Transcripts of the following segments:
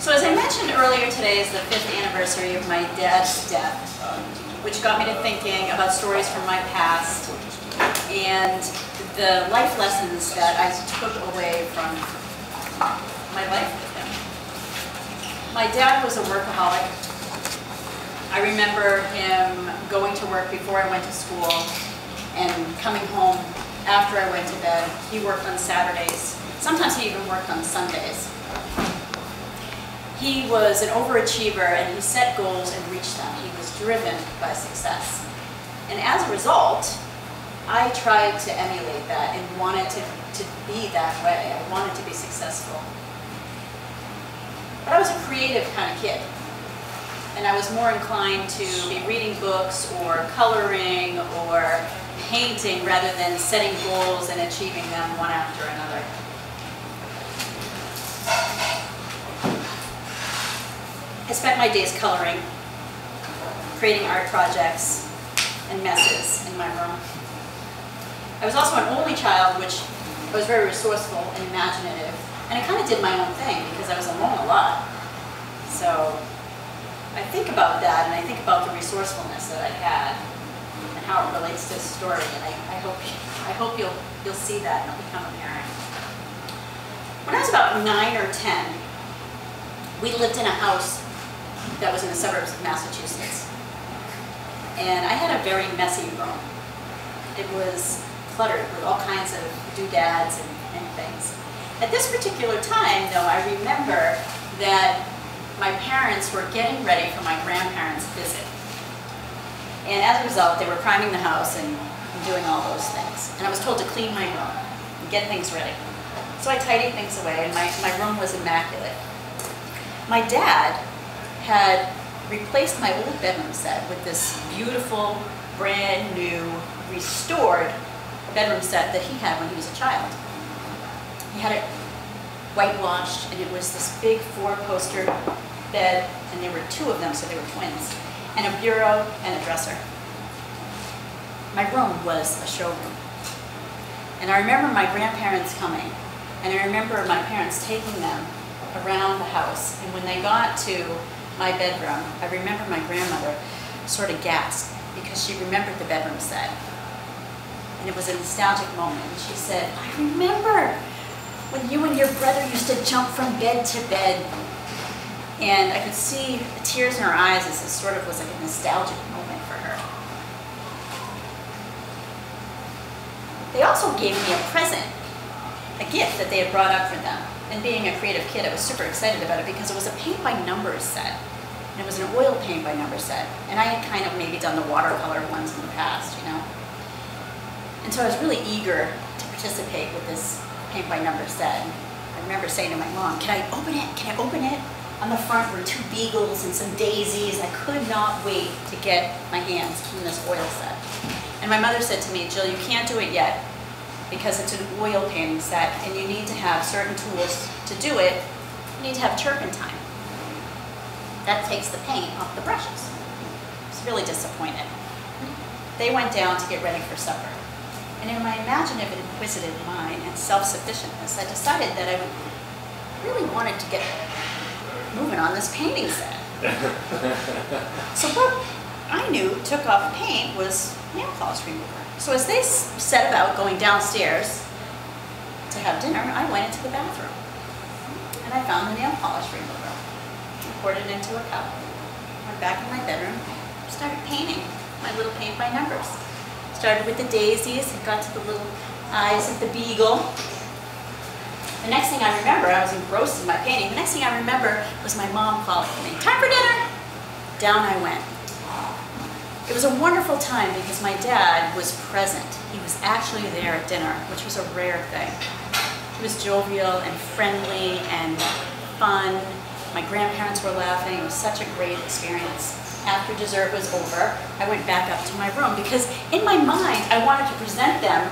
So as I mentioned earlier, today is the 5th anniversary of my dad's death, which got me to thinking about stories from my past and the life lessons that I took away from my life with him. My dad was a workaholic. I remember him going to work before I went to school and coming home after I went to bed. He worked on Saturdays. Sometimes he even worked on Sundays. He was an overachiever and he set goals and reached them. He was driven by success. And as a result, I tried to emulate that and wanted to be that way. I wanted to be successful. But I was a creative kind of kid. And I was more inclined to be reading books or coloring or painting rather than setting goals and achieving them one after another. I spent my days coloring, creating art projects and messes in my room. I was also an only child, which I was very resourceful and imaginative, and I kind of did my own thing because I was alone a lot. So I think about that, and I think about the resourcefulness that I had and how it relates to the story, and I hope you'll see that and it'll become apparent. When I was about 9 or 10, we lived in a house that was in the suburbs of Massachusetts. And I had a very messy room. It was cluttered with all kinds of doodads and things. At this particular time, though, I remember that my parents were getting ready for my grandparents' visit. And as a result, they were priming the house and doing all those things. And I was told to clean my room and get things ready. So I tidied things away, and my room was immaculate. My dad had replaced my old bedroom set with this beautiful, brand new, restored bedroom set that he had when he was a child. He had it whitewashed, and it was this big 4-poster bed, and there were 2 of them, so they were twins, and a bureau and a dresser. My room was a showroom. And I remember my grandparents coming, and I remember my parents taking them around the house, and when they got to my bedroom, I remember my grandmother sort of gasped because she remembered the bedroom set. And it was a nostalgic moment. And she said, "I remember when you and your brother used to jump from bed to bed." And I could see the tears in her eyes as it sort of was like a nostalgic moment for her. They also gave me a present, a gift that they had brought up for them. And being a creative kid, I was super excited about it because it was a paint by numbers set. And it was an oil paint by numbers set. And I had kind of maybe done the watercolor ones in the past, you know. And so I was really eager to participate with this paint by numbers set. And I remember saying to my mom, "Can I open it? Can I open it?" On the front were 2 beagles and some daisies. I could not wait to get my hands on this oil set. And my mother said to me, "Jill, you can't do it yet, because it's an oil painting set and you need to have certain tools to do it. You need to have turpentine. That takes the paint off the brushes." I was really disappointed. They went down to get ready for supper. And in my imaginative and inquisitive mind and self-sufficientness, I decided that I really wanted to get moving on this painting set. So what I knew took off paint was nail polish remover. So as they set about going downstairs to have dinner, I went into the bathroom and I found the nail polish remover. I poured it into a cup, went back in my bedroom, started painting my little paint by numbers. Started with the daisies and got to the little eyes of the beagle. The next thing I remember, I was engrossed in my painting. The next thing I remember was my mom calling me, "Time for dinner!" Down I went. It was a wonderful time because my dad was present. He was actually there at dinner, which was a rare thing. He was jovial and friendly and fun. My grandparents were laughing. It was such a great experience. After dessert was over, I went back up to my room because in my mind, I wanted to present them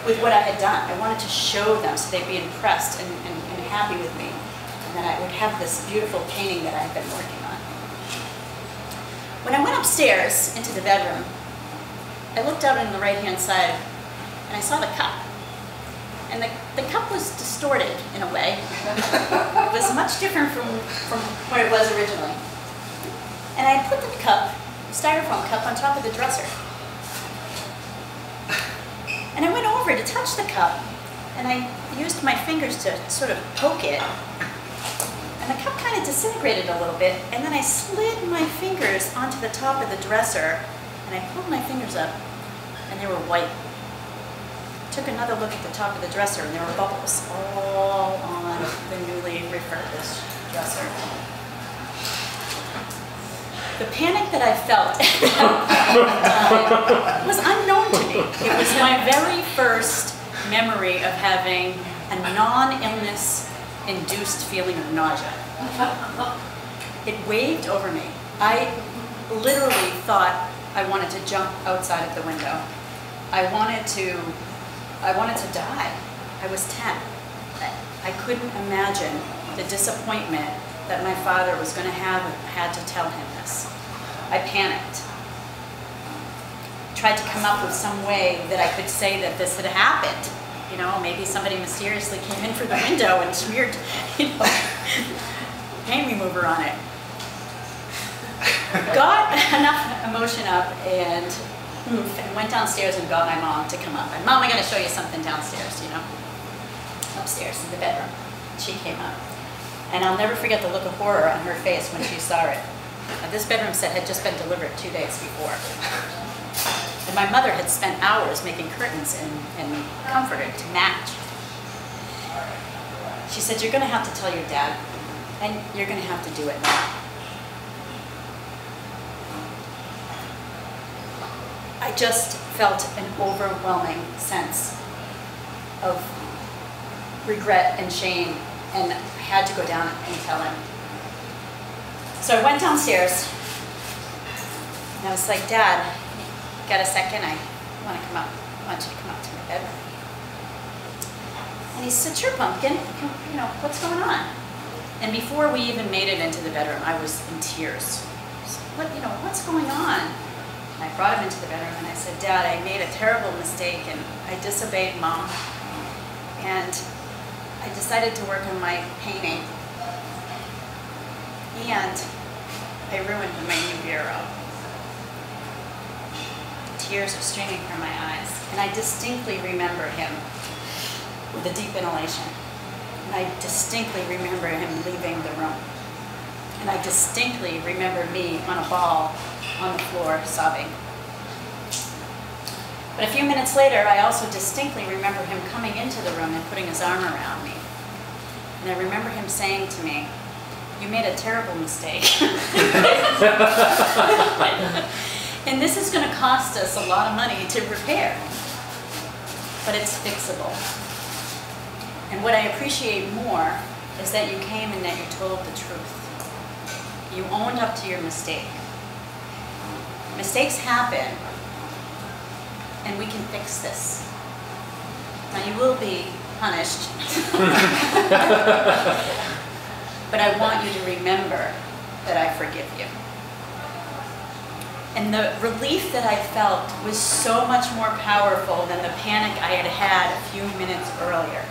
with what I had done. I wanted to show them so they'd be impressed and happy with me. And that I would have this beautiful painting that I had been working on. When I went upstairs into the bedroom, I looked out on the right-hand side and I saw the cup. And the cup was distorted in a way. It was much different from what it was originally. And I put the cup, styrofoam cup, on top of the dresser. And I went over to touch the cup, and I used my fingers to sort of poke it. And the cup kind of disintegrated a little bit, and then I slid my fingers onto the top of the dresser, and I pulled my fingers up, and they were white. Took another look at the top of the dresser, and there were bubbles all on the newly refurbished dresser. The panic that I felt at that time was unknown to me. It was my very first memory of having a non-illness induced feeling of nausea. It waved over me. I literally thought I wanted to jump outside of the window. I wanted to die. I was 10. I couldn't imagine the disappointment that my father was going to have had to tell him this. I panicked. Tried to come up with some way that I could say that this had happened. You know, maybe somebody mysteriously came in through the window and smeared, paint remover on it. Got enough emotion up and went downstairs and got my mom to come up. And Mom, I got to show you something downstairs, you know, upstairs in the bedroom. She came up. And I'll never forget the look of horror on her face when she saw it. This bedroom set had just been delivered 2 days before. And my mother had spent hours making curtains and comforter to match. She said, "You're going to have to tell your dad, and you're going to have to do it now." I just felt an overwhelming sense of regret and shame, and I had to go down and tell him. So I went downstairs, and I was like, "Dad, got a second? I want you to come up to my bedroom." And he said, "Sure, Pumpkin, you know, what's going on?" And before we even made it into the bedroom, I was in tears. I said, what's going on? And I brought him into the bedroom and I said, "Dad, I made a terrible mistake and I disobeyed Mom. And I decided to work on my painting. And I ruined my new bureau." Tears are streaming from my eyes. And I distinctly remember him with a deep inhalation. And I distinctly remember him leaving the room. And I distinctly remember me on a ball on the floor sobbing. But a few minutes later, I also distinctly remember him coming into the room and putting his arm around me. And I remember him saying to me, "You made a terrible mistake. And this is going to cost us a lot of money to repair. But it's fixable." And what I appreciate more is that you came and that you told the truth. You owned up to your mistake. Mistakes happen, and we can fix this. Now you will be punished, but I want you to remember that I forgive you. And the relief that I felt was so much more powerful than the panic I had had a few minutes earlier.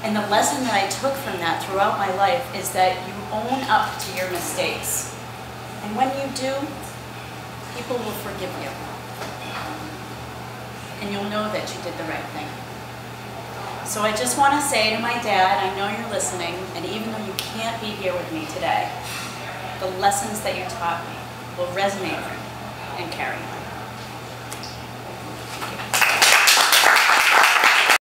And the lesson that I took from that throughout my life is that you own up to your mistakes. And when you do, people will forgive you. And you'll know that you did the right thing. So I just want to say to my dad, I know you're listening, and even though you can't be here with me today, the lessons that you taught me will resonate and carry on.